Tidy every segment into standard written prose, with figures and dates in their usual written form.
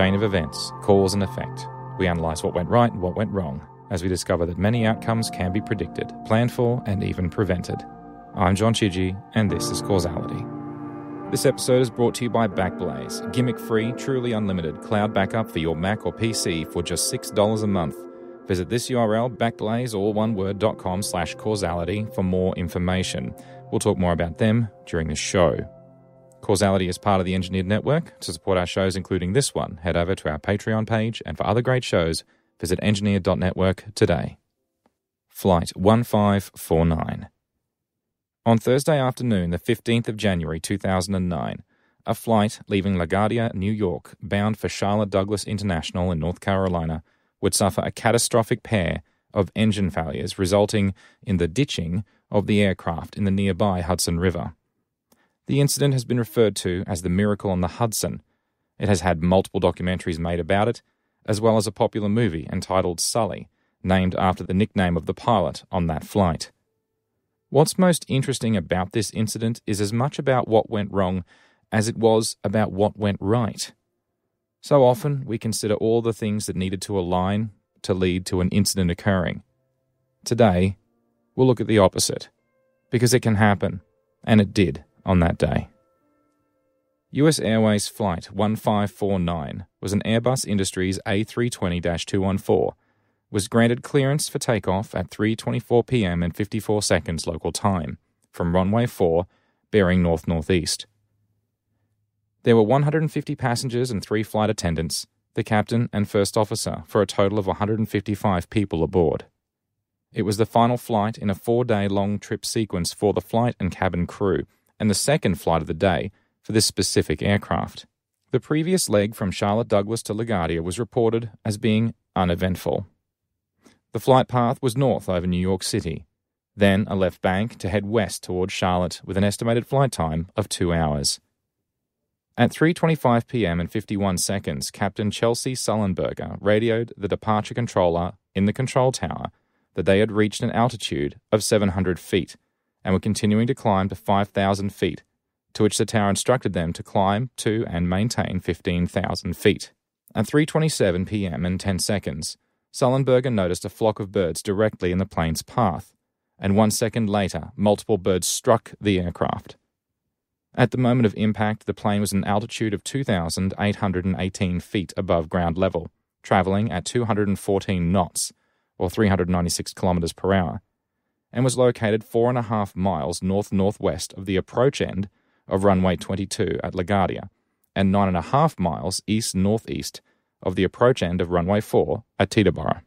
chain of events, cause and effect. We analyse what went right and what went wrong, as we discover that many outcomes can be predicted, planned for, and even prevented. I'm John Chidgey, and this is Causality. This episode is brought to you by Backblaze, gimmick-free, truly unlimited cloud backup for your Mac or PC for just $6 a month. Visit this URL, backblaze.com/causality for more information. We'll talk more about them during the show. Causality is part of the Engineered Network. To support our shows, including this one, head over to our Patreon page, and for other great shows, visit engineered.network today. Flight 1549. On Thursday afternoon, the 15th of January 2009, a flight leaving LaGuardia, New York, bound for Charlotte Douglas International in North Carolina, would suffer a catastrophic pair of engine failures, resulting in the ditching of the aircraft in the nearby Hudson River. The incident has been referred to as the Miracle on the Hudson. It has had multiple documentaries made about it, as well as a popular movie entitled Sully, named after the nickname of the pilot on that flight. What's most interesting about this incident is as much about what went wrong as it was about what went right. So often, we consider all the things that needed to align to lead to an incident occurring. Today, we'll look at the opposite, because it can happen, and it did on that day. US Airways Flight 1549 was an Airbus Industries A320-214, was granted clearance for takeoff at 3:24 p.m. and 54 seconds local time, from runway 4, bearing north-northeast. There were 150 passengers and 3 flight attendants, the captain and first officer, for a total of 155 people aboard. It was the final flight in a 4-day-long trip sequence for the flight and cabin crew, and the second flight of the day for this specific aircraft. The previous leg from Charlotte Douglas to LaGuardia was reported as being uneventful. The flight path was north over New York City, then a left bank to head west towards Charlotte with an estimated flight time of 2 hours. At 3:25 p.m. and 51 seconds, Captain Chelsea Sullenberger radioed the departure controller in the control tower that they had reached an altitude of 700 feet and were continuing to climb to 5,000 feet, to which the tower instructed them to climb to and maintain 15,000 feet. At 3:27 p.m. and 10 seconds, Sullenberger noticed a flock of birds directly in the plane's path, and 1 second later, multiple birds struck the aircraft. At the moment of impact, the plane was at an altitude of 2,818 feet above ground level, traveling at 214 knots, or 396 kilometers per hour, and was located 4.5 miles north-northwest of the approach end of runway 22 at LaGuardia, and 9.5 miles east-northeast of the approach end of runway 4 at Teterboro.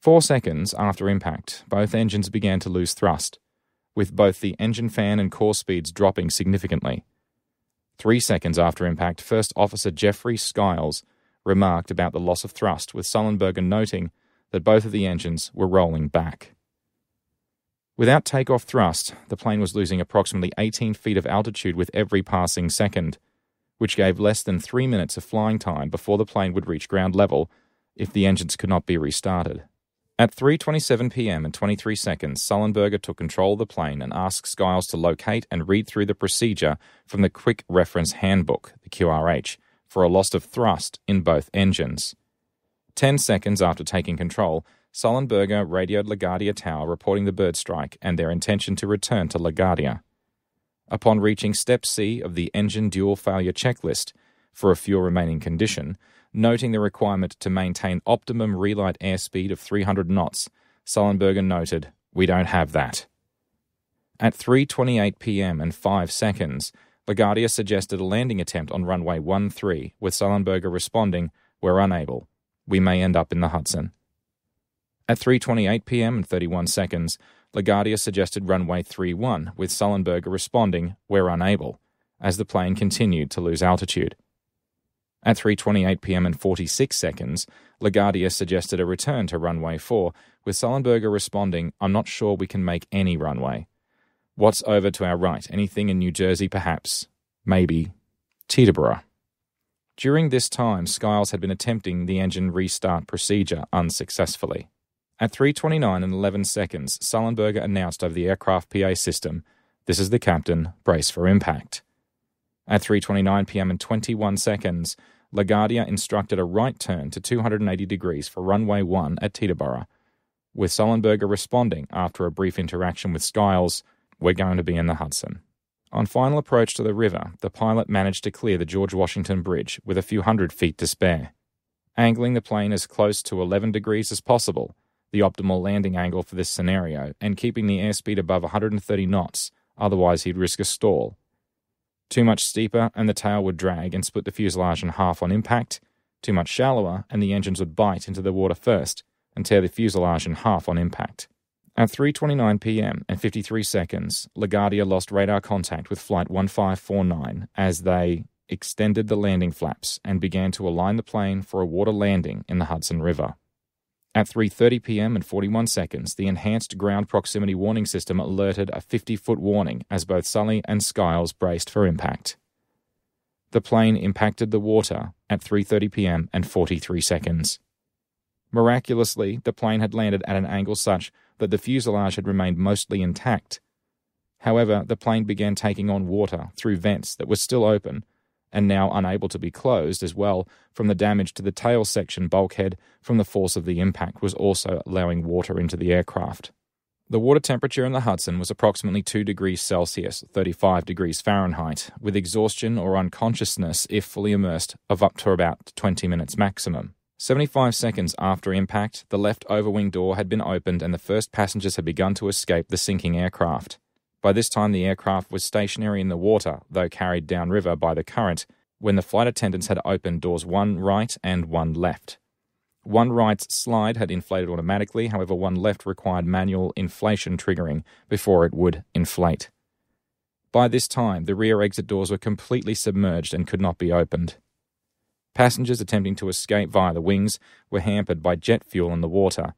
4 seconds after impact, both engines began to lose thrust, with both the engine fan and core speeds dropping significantly. 3 seconds after impact, First Officer Jeffrey Skiles remarked about the loss of thrust, with Sullenberger noting that both of the engines were rolling back. Without takeoff thrust, the plane was losing approximately 18 feet of altitude with every passing second, which gave less than 3 minutes of flying time before the plane would reach ground level if the engines could not be restarted. At 3:27 p.m. and 23 seconds, Sullenberger took control of the plane and asked Skiles to locate and read through the procedure from the Quick Reference Handbook, the QRH, for a loss of thrust in both engines. 10 seconds after taking control, Sullenberger radioed LaGuardia Tower reporting the bird strike and their intention to return to LaGuardia. Upon reaching Step C of the engine dual failure checklist for a fuel remaining condition, noting the requirement to maintain optimum relight airspeed of 300 knots, Sullenberger noted, "We don't have that." At 3:28 p.m. and 5 seconds, LaGuardia suggested a landing attempt on runway 13, with Sullenberger responding, "We're unable. We may end up in the Hudson." At 3:28 p.m. and 31 seconds, LaGuardia suggested runway 31, with Sullenberger responding, "We're unable," as the plane continued to lose altitude. At 3:28 p.m. and 46 seconds, LaGuardia suggested a return to runway 4, with Sullenberger responding, "I'm not sure we can make any runway. What's over to our right? Anything in New Jersey, perhaps? Maybe Teterboro." During this time, Skiles had been attempting the engine restart procedure unsuccessfully. At 3:29 and 11 seconds, Sullenberger announced over the aircraft PA system, "This is the captain, brace for impact." At 3:29 p.m. and 21 seconds, LaGuardia instructed a right turn to 280 degrees for runway 1 at Teterboro, with Sullenberger responding after a brief interaction with Skiles, "We're going to be in the Hudson." On final approach to the river, the pilot managed to clear the George Washington Bridge with a few hundred feet to spare. Angling the plane as close to 11 degrees as possible, the optimal landing angle for this scenario, and keeping the airspeed above 130 knots, otherwise he'd risk a stall. Too much steeper and the tail would drag and split the fuselage in half on impact, too much shallower and the engines would bite into the water first and tear the fuselage in half on impact. At 3:29 p.m. and 53 seconds, LaGuardia lost radar contact with Flight 1549 as they extended the landing flaps and began to align the plane for a water landing in the Hudson River. At 3:30 p.m. and 41 seconds, the enhanced ground proximity warning system alerted a 50-foot warning as both Sully and Skiles braced for impact. The plane impacted the water at 3:30 p.m. and 43 seconds. Miraculously, the plane had landed at an angle such that the fuselage had remained mostly intact. However, the plane began taking on water through vents that were still open and now unable to be closed as well from the damage to the tail section bulkhead from the force of the impact was also allowing water into the aircraft. The water temperature in the Hudson was approximately 2 degrees Celsius, 35 degrees Fahrenheit, with exhaustion or unconsciousness, if fully immersed, of up to about 20 minutes maximum. 75 seconds after impact, the left overwing door had been opened and the first passengers had begun to escape the sinking aircraft. By this time, the aircraft was stationary in the water, though carried downriver by the current, when the flight attendants had opened doors 1 right and 1 left. 1 right's slide had inflated automatically, however 1 left required manual inflation triggering before it would inflate. By this time, the rear exit doors were completely submerged and could not be opened. Passengers attempting to escape via the wings were hampered by jet fuel in the water,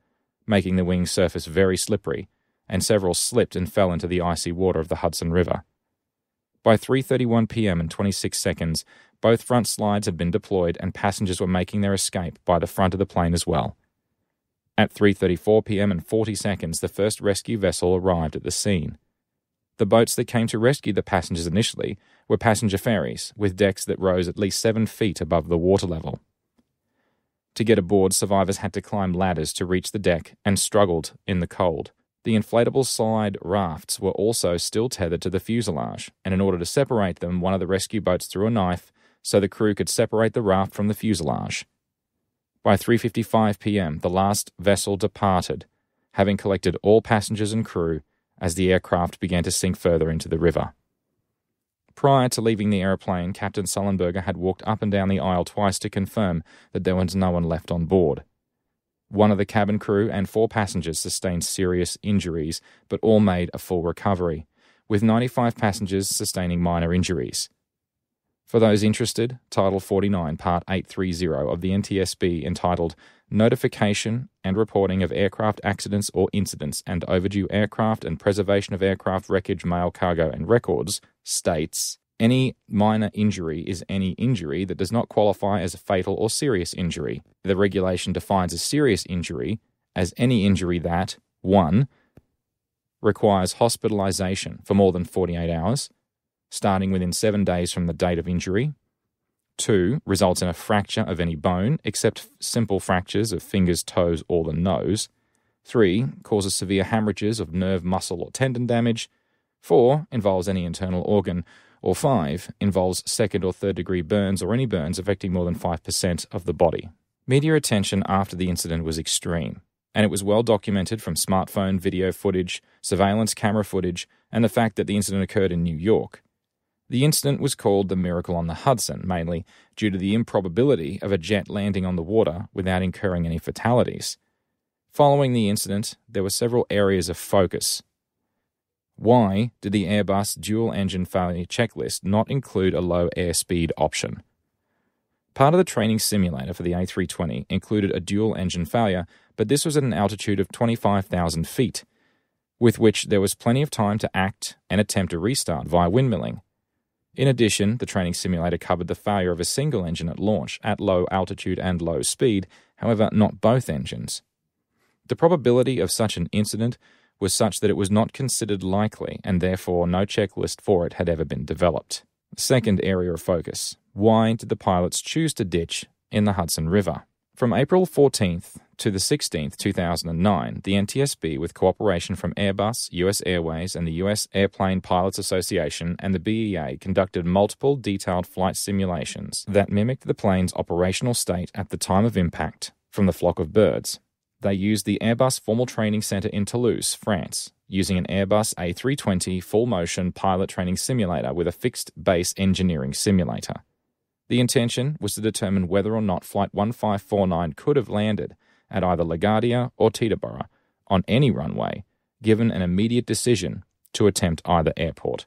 making the wing surface very slippery, and several slipped and fell into the icy water of the Hudson River. By 3:31 p.m. and 26 seconds, both front slides had been deployed and passengers were making their escape by the front of the plane as well. At 3:34 p.m. and 40 seconds, the first rescue vessel arrived at the scene. The boats that came to rescue the passengers initially were passenger ferries, with decks that rose at least 7 feet above the water level. To get aboard, survivors had to climb ladders to reach the deck and struggled in the cold. The inflatable side rafts were also still tethered to the fuselage, and in order to separate them, one of the rescue boats threw a knife so the crew could separate the raft from the fuselage. By 3:55 p.m., the last vessel departed, having collected all passengers and crew as the aircraft began to sink further into the river. Prior to leaving the aeroplane, Captain Sullenberger had walked up and down the aisle twice to confirm that there was no one left on board. One of the cabin crew and 4 passengers sustained serious injuries, but all made a full recovery, with 95 passengers sustaining minor injuries. For those interested, Title 49, Part 830 of the NTSB, entitled Notification and Reporting of Aircraft Accidents or Incidents and Overdue Aircraft and Preservation of Aircraft Wreckage, Mail, Cargo and Records, states, any minor injury is any injury that does not qualify as a fatal or serious injury. The regulation defines a serious injury as any injury that 1. Requires hospitalization for more than 48 hours, starting within 7 days from the date of injury. 2. Results in a fracture of any bone, except simple fractures of fingers, toes, or the nose. 3. Causes severe hemorrhages of nerve, muscle, or tendon damage. 4. Involves any internal organ. Or 5, involves 2nd or 3rd degree burns or any burns affecting more than 5% of the body. Media attention after the incident was extreme, and it was well documented from smartphone video footage, surveillance camera footage, and the fact that the incident occurred in New York. The incident was called the Miracle on the Hudson, mainly due to the improbability of a jet landing on the water without incurring any fatalities. Following the incident, there were several areas of focus. Why did the Airbus dual-engine failure checklist not include a low airspeed option? Part of the training simulator for the A320 included a dual-engine failure, but this was at an altitude of 25,000 feet, with which there was plenty of time to act and attempt a restart via windmilling. In addition, the training simulator covered the failure of a single engine at launch at low altitude and low speed, however not both engines. The probability of such an incident was such that it was not considered likely, and therefore no checklist for it had ever been developed. Second area of focus: why did the pilots choose to ditch in the Hudson River? From April 14th to the 16th, 2009, the NTSB, with cooperation from Airbus, US Airways, and the US Airplane Pilots Association and the BEA, conducted multiple detailed flight simulations that mimicked the plane's operational state at the time of impact from the flock of birds. They used the Airbus Formal Training Center in Toulouse, France, using an Airbus A320 full-motion pilot training simulator with a fixed-base engineering simulator. The intention was to determine whether or not Flight 1549 could have landed at either LaGuardia or Teterboro on any runway, given an immediate decision to attempt either airport,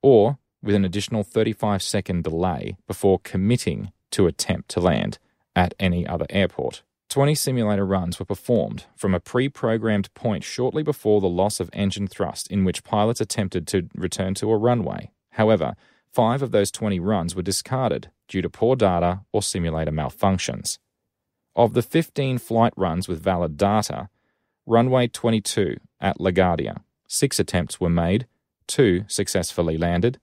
or with an additional 35-second delay before committing to attempt to land at any other airport. 20 simulator runs were performed from a pre-programmed point shortly before the loss of engine thrust, in which pilots attempted to return to a runway. However, 5 of those 20 runs were discarded due to poor data or simulator malfunctions. Of the 15 flight runs with valid data, runway 22 at LaGuardia, 6 attempts were made, 2 successfully landed.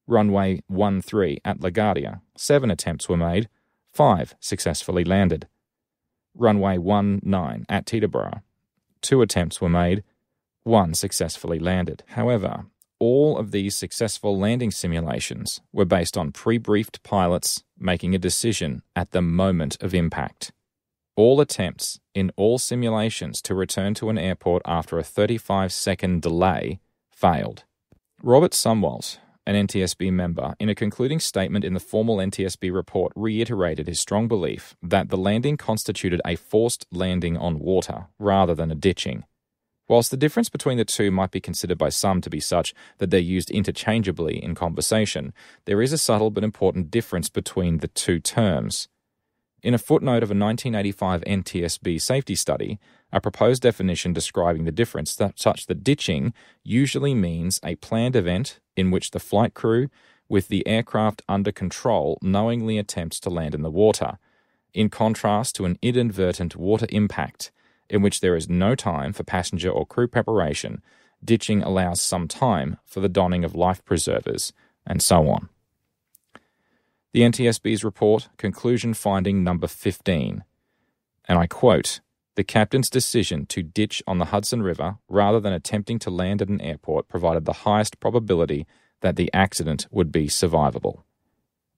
Runway 13 at LaGuardia, 7 attempts were made, 5 successfully landed. Runway 19 at Teterboro, 2 attempts were made, 1 successfully landed. However, all of these successful landing simulations were based on pre-briefed pilots making a decision at the moment of impact. All attempts in all simulations to return to an airport after a 35-second delay failed. Robert Sumwalt, an NTSB member, in a concluding statement in the formal NTSB report, reiterated his strong belief that the landing constituted a forced landing on water rather than a ditching. Whilst the difference between the two might be considered by some to be such that they're used interchangeably in conversation, there is a subtle but important difference between the two terms. In a footnote of a 1985 NTSB safety study, a proposed definition describing the difference such that ditching usually means a planned event in which the flight crew, with the aircraft under control, knowingly attempts to land in the water, in contrast to an inadvertent water impact, in which there is no time for passenger or crew preparation. Ditching allows some time for the donning of life preservers, and so on. The NTSB's report, conclusion finding number 15, and I quote, "The captain's decision to ditch on the Hudson River rather than attempting to land at an airport provided the highest probability that the accident would be survivable."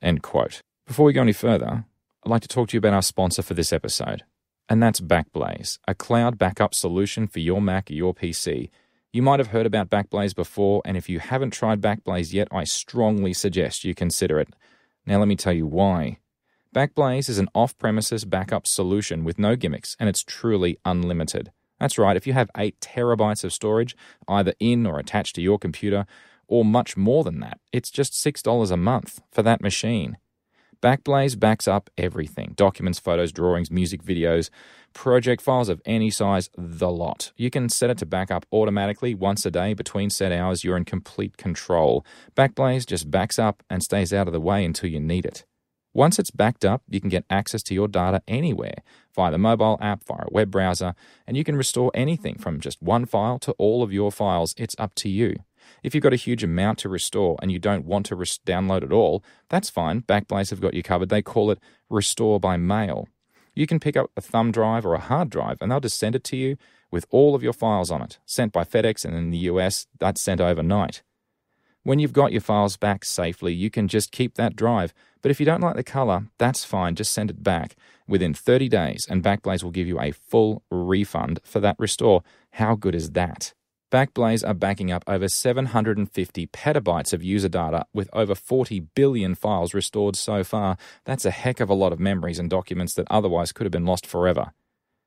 End quote. Before we go any further, I'd like to talk to you about our sponsor for this episode, and that's Backblaze, a cloud backup solution for your Mac or your PC. You might have heard about Backblaze before, and if you haven't tried Backblaze yet, I strongly suggest you consider it. Now let me tell you why. Backblaze is an off-premises backup solution with no gimmicks, and it's truly unlimited. That's right, if you have 8 terabytes of storage, either in or attached to your computer, or much more than that, it's just $6 a month for that machine. Backblaze backs up everything: documents, photos, drawings, music, videos, project files of any size, the lot. You can set it to back up automatically once a day between set hours. You're in complete control. Backblaze just backs up and stays out of the way until you need it. Once it's backed up, you can get access to your data anywhere, via the mobile app, via a web browser, and you can restore anything from just one file to all of your files. It's up to you. If you've got a huge amount to restore and you don't want to download it all, that's fine. Backblaze have got you covered. They call it Restore by Mail. You can pick up a thumb drive or a hard drive, and they'll just send it to you with all of your files on it, sent by FedEx, and in the US, that's sent overnight. When you've got your files back safely, you can just keep that drive. But if you don't like the color, that's fine. Just send it back within 30 days, and Backblaze will give you a full refund for that restore. How good is that? Backblaze are backing up over 750 petabytes of user data with over 40 billion files restored so far. That's a heck of a lot of memories and documents that otherwise could have been lost forever.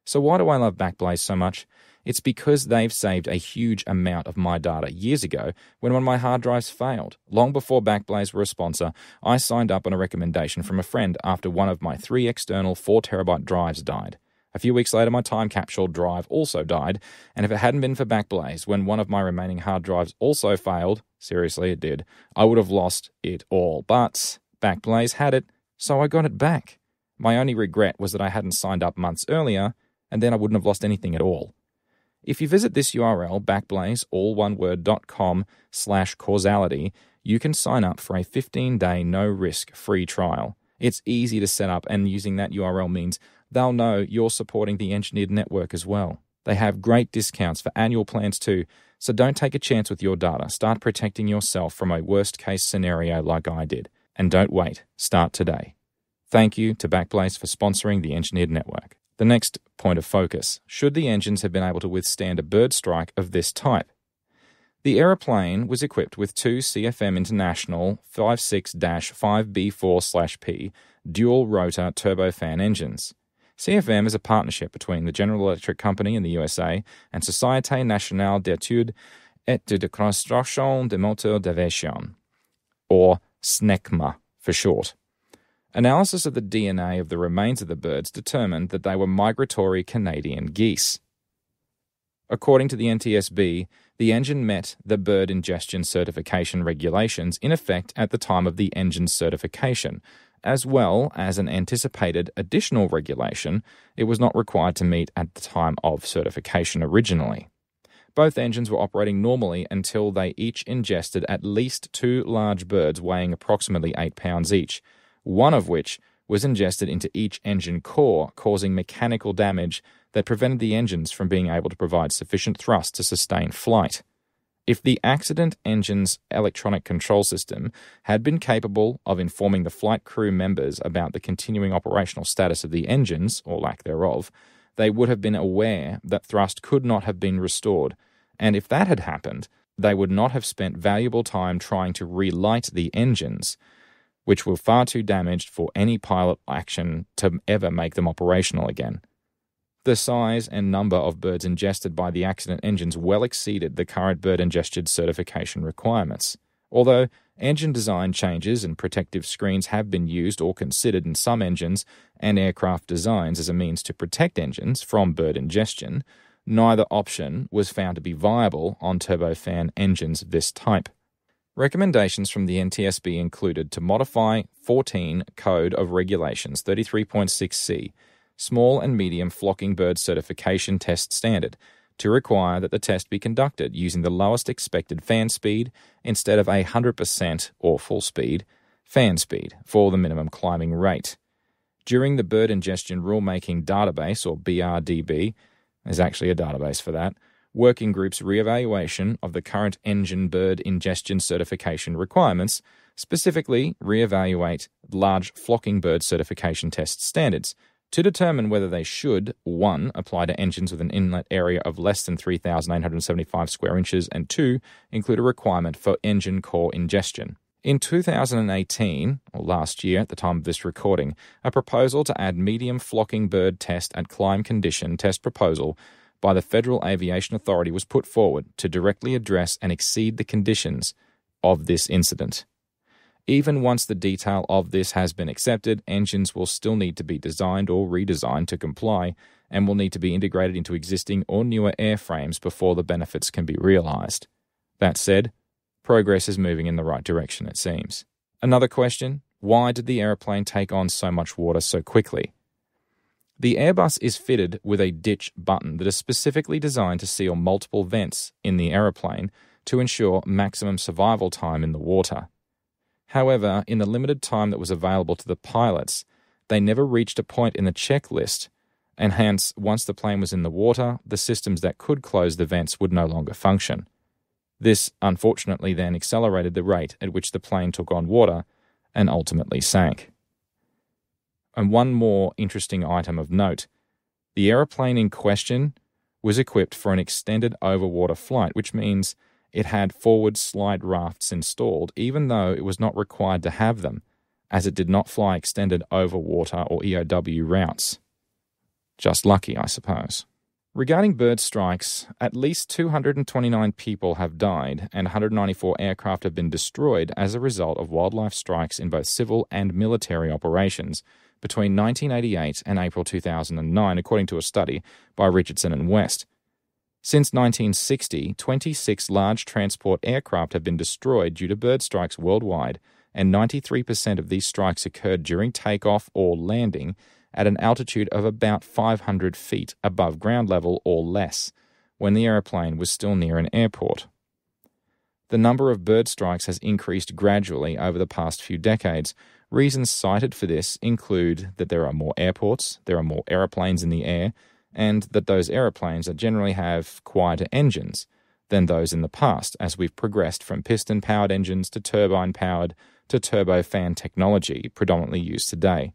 So why do I love Backblaze so much? It's because they've saved a huge amount of my data years ago when one of my hard drives failed. Long before Backblaze were a sponsor, I signed up on a recommendation from a friend after one of my 3 external 4 terabyte drives died. A few weeks later, my time capsule drive also died, and if it hadn't been for Backblaze, when one of my remaining hard drives also failed, seriously it did, I would have lost it all. But Backblaze had it, so I got it back. My only regret was that I hadn't signed up months earlier, and then I wouldn't have lost anything at all. If you visit this URL, backblaze, all one word, .com/causality, you can sign up for a 15-day no-risk free trial. It's easy to set up, and using that URL means they'll know you're supporting the Engineered Network as well. They have great discounts for annual plans too, so don't take a chance with your data. Start protecting yourself from a worst-case scenario like I did. And don't wait. Start today. Thank you to Backblaze for sponsoring the Engineered Network. The next point of focus: should the engines have been able to withstand a bird strike of this type? The aeroplane was equipped with two CFM International 56-5B4/P dual-rotor turbofan engines. CFM is a partnership between the General Electric Company in the USA and Société Nationale d'Études et de Construction de Moteurs d'Aviation, or SNECMA for short. Analysis of the DNA of the remains of the birds determined that they were migratory Canadian geese. According to the NTSB, the engine met the bird ingestion certification regulations in effect at the time of the engine's certification, as well as an anticipated additional regulation it was not required to meet at the time of certification originally. Both engines were operating normally until they each ingested at least two large birds weighing approximately 8 pounds each, one of which was ingested into each engine core, causing mechanical damage that prevented the engines from being able to provide sufficient thrust to sustain flight. If the accident engine's electronic control system had been capable of informing the flight crew members about the continuing operational status of the engines, or lack thereof, they would have been aware that thrust could not have been restored, and if that had happened, they would not have spent valuable time trying to relight the engines, which were far too damaged for any pilot action to ever make them operational again. The size and number of birds ingested by the accident engines well exceeded the current bird ingestion certification requirements. Although engine design changes and protective screens have been used or considered in some engines and aircraft designs as a means to protect engines from bird ingestion, neither option was found to be viable on turbofan engines of this type. Recommendations from the NTSB included to modify 14 Code of Regulations 33.6c, Small and Medium Flocking Bird Certification Test Standard, to require that the test be conducted using the lowest expected fan speed instead of 100% or full speed fan speed for the minimum climbing rate. During the Bird Ingestion Rulemaking Database, or BRDB, there's actually a database for that, working group's re-evaluation of the current engine bird ingestion certification requirements, specifically re-evaluate large flocking bird certification test standards to determine whether they should, 1, apply to engines with an inlet area of less than 3,875 square inches, and 2, include a requirement for engine core ingestion. In 2018, or last year at the time of this recording, a proposal to add medium flocking bird test at climb condition test proposal by the Federal Aviation Authority was put forward to directly address and exceed the conditions of this incident. Even once the detail of this has been accepted, engines will still need to be designed or redesigned to comply and will need to be integrated into existing or newer airframes before the benefits can be realized. That said, progress is moving in the right direction, it seems. Another question: why did the aeroplane take on so much water so quickly? The Airbus is fitted with a ditch button that is specifically designed to seal multiple vents in the aeroplane to ensure maximum survival time in the water. However, in the limited time that was available to the pilots, they never reached a point in the checklist, and hence, once the plane was in the water, the systems that could close the vents would no longer function. This, unfortunately, then accelerated the rate at which the plane took on water and ultimately sank. And one more interesting item of note: the aeroplane in question was equipped for an extended overwater flight, which means it had forward slide rafts installed, even though it was not required to have them, as it did not fly extended overwater or EOW routes. Just lucky, I suppose. Regarding bird strikes, at least 229 people have died and 194 aircraft have been destroyed as a result of wildlife strikes in both civil and military operations between 1988 and April 2009, according to a study by Richardson and West. Since 1960, 26 large transport aircraft have been destroyed due to bird strikes worldwide, and 93% of these strikes occurred during takeoff or landing at an altitude of about 500 feet above ground level or less, when the airplane was still near an airport. The number of bird strikes has increased gradually over the past few decades. Reasons cited for this include that there are more airports, there are more aeroplanes in the air, and that those aeroplanes generally have quieter engines than those in the past, as we've progressed from piston-powered engines to turbine-powered to turbofan technology predominantly used today.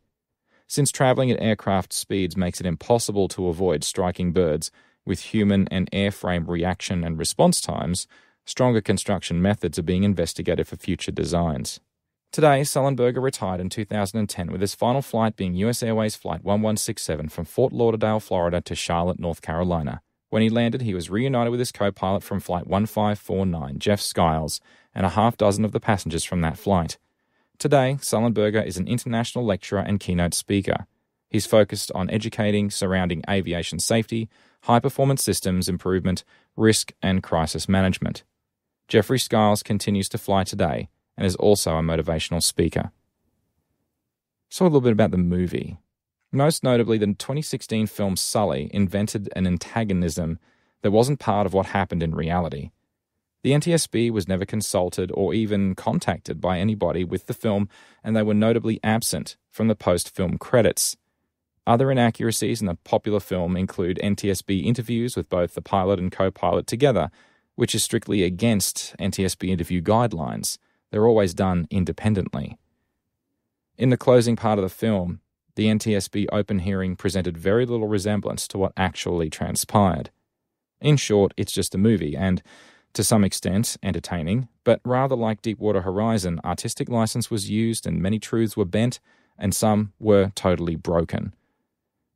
Since travelling at aircraft speeds makes it impossible to avoid striking birds with human and airframe reaction and response times, stronger construction methods are being investigated for future designs. Today, Sullenberger retired in 2010 with his final flight being US Airways Flight 1167 from Fort Lauderdale, Florida to Charlotte, North Carolina. When he landed, he was reunited with his co-pilot from Flight 1549, Jeff Skiles, and a half dozen of the passengers from that flight. Today, Sullenberger is an international lecturer and keynote speaker. He's focused on educating surrounding aviation safety, high-performance systems improvement, risk, and crisis management. Jeffrey Skiles continues to fly today and is also a motivational speaker. So a little bit about the movie. Most notably, the 2016 film Sully invented an antagonism that wasn't part of what happened in reality. The NTSB was never consulted or even contacted by anybody with the film, and they were notably absent from the post-film credits. Other inaccuracies in the popular film include NTSB interviews with both the pilot and co-pilot together, which is strictly against NTSB interview guidelines. They're always done independently. In the closing part of the film, the NTSB open hearing presented very little resemblance to what actually transpired. In short, it's just a movie, and, to some extent, entertaining, but rather like Deepwater Horizon, artistic license was used and many truths were bent, and some were totally broken.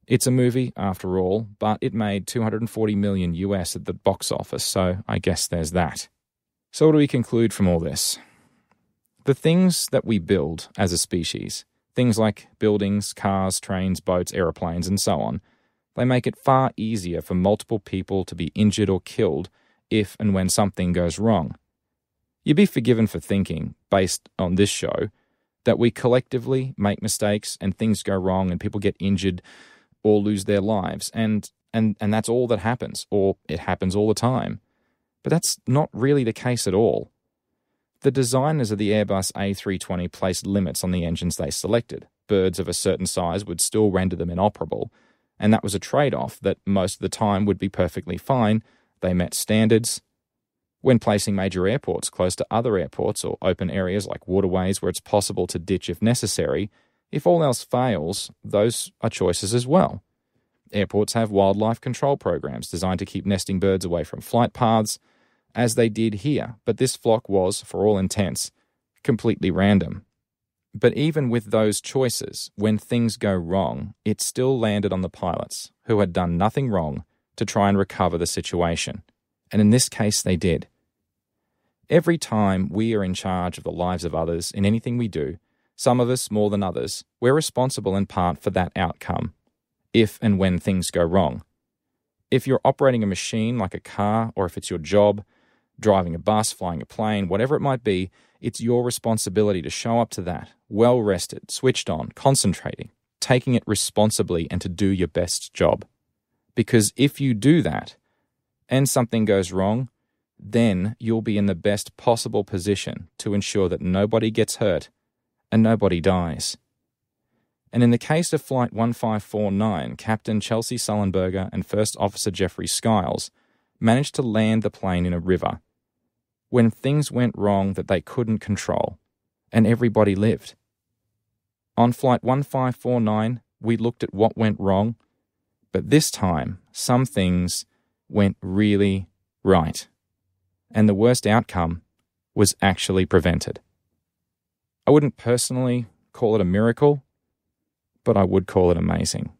It's a movie, after all, but it made $240 million US at the box office, so I guess there's that. So what do we conclude from all this? The things that we build as a species, things like buildings, cars, trains, boats, aeroplanes, and so on, they make it far easier for multiple people to be injured or killed if and when something goes wrong. You'd be forgiven for thinking, based on this show, that we collectively make mistakes and things go wrong and people get injured or lose their lives, and that's all that happens, or it happens all the time. But that's not really the case at all. The designers of the AirBus A320 placed limits on the engines they selected. Birds of a certain size would still render them inoperable, and that was a trade-off that most of the time would be perfectly fine. They met standards. When placing major airports close to other airports or open areas like waterways where it's possible to ditch if necessary, if all else fails, those are choices as well. Airports have wildlife control programs designed to keep nesting birds away from flight paths, as they did here, but this flock was, for all intents, completely random. But even with those choices, when things go wrong, it still landed on the pilots, who had done nothing wrong, to try and recover the situation. And in this case, they did. Every time we are in charge of the lives of others in anything we do, some of us more than others, we're responsible in part for that outcome, if and when things go wrong. If you're operating a machine like a car, or if it's your job, driving a bus, flying a plane, whatever it might be, it's your responsibility to show up to that, well-rested, switched on, concentrating, taking it responsibly, and to do your best job. Because if you do that, and something goes wrong, then you'll be in the best possible position to ensure that nobody gets hurt and nobody dies. And in the case of Flight 1549, Captain Chelsea Sullenberger and First Officer Jeffrey Skiles managed to land the plane in a river when things went wrong that they couldn't control, and everybody lived. On Flight 1549, we looked at what went wrong, but this time, some things went really right, and the worst outcome was actually prevented. I wouldn't personally call it a miracle, but I would call it amazing.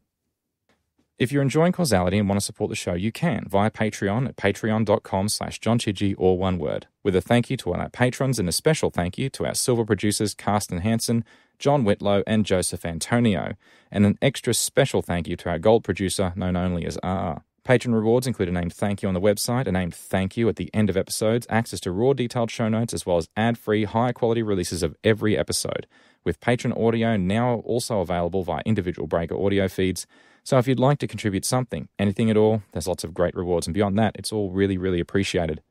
If you're enjoying Causality and want to support the show, you can via Patreon at patreon.com/John Chidgey, all one word, with a thank you to all our patrons and a special thank you to our silver producers Carsten Hansen, John Whitlow, and Joseph Antonio, and an extra special thank you to our gold producer known only as RR. Patron rewards include a named thank you on the website, a named thank you at the end of episodes, access to raw detailed show notes, as well as ad-free, high-quality releases of every episode, with patron audio now also available via individual breaker audio feeds. So if you'd like to contribute something, anything at all, there's lots of great rewards, and beyond that, it's all really, really appreciated.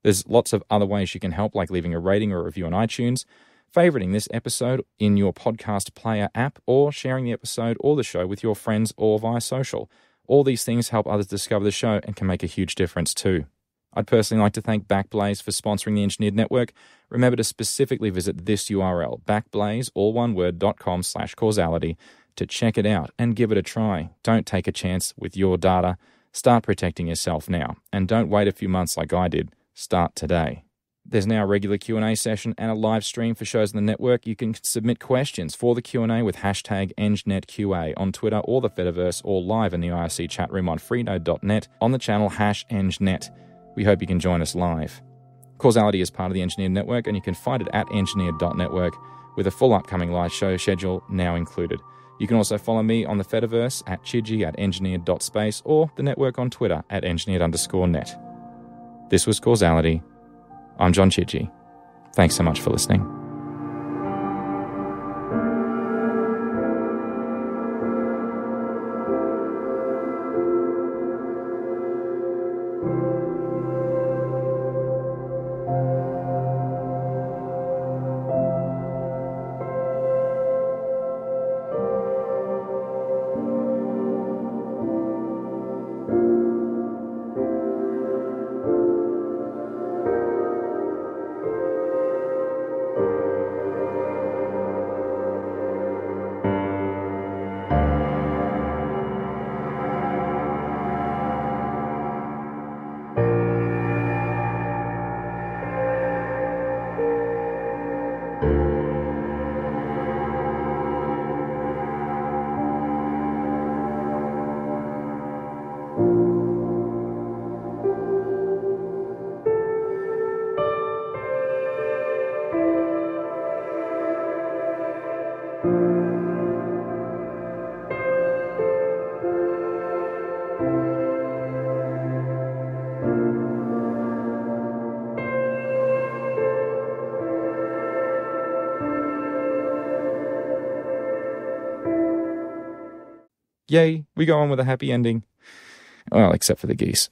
There's lots of other ways you can help, like leaving a rating or a review on iTunes, favoriting this episode in your podcast player app, or sharing the episode or the show with your friends or via social. All these things help others discover the show and can make a huge difference too. I'd personally like to thank Backblaze for sponsoring the Engineered Network. Remember to specifically visit this URL, backblaze.com/causality, to check it out and give it a try. Don't take a chance with your data. Start protecting yourself now. And don't wait a few months like I did. Start today. There's now a regular Q&A session and a live stream for shows on the network. You can submit questions for the Q&A with hashtag EngNetQA on Twitter or the Fediverse, or live in the IRC chat room on freenode.net on the channel #EngNet. We hope you can join us live. Causality is part of the Engineered Network, and you can find it at engineered.network with a full upcoming live show schedule now included. You can also follow me on the Fediverse at Chidgey at engineered.space, or the network on Twitter at engineered_net. This was Causality. I'm John Chidgey. Thanks so much for listening. Yay, we go on with a happy ending. Well, except for the geese.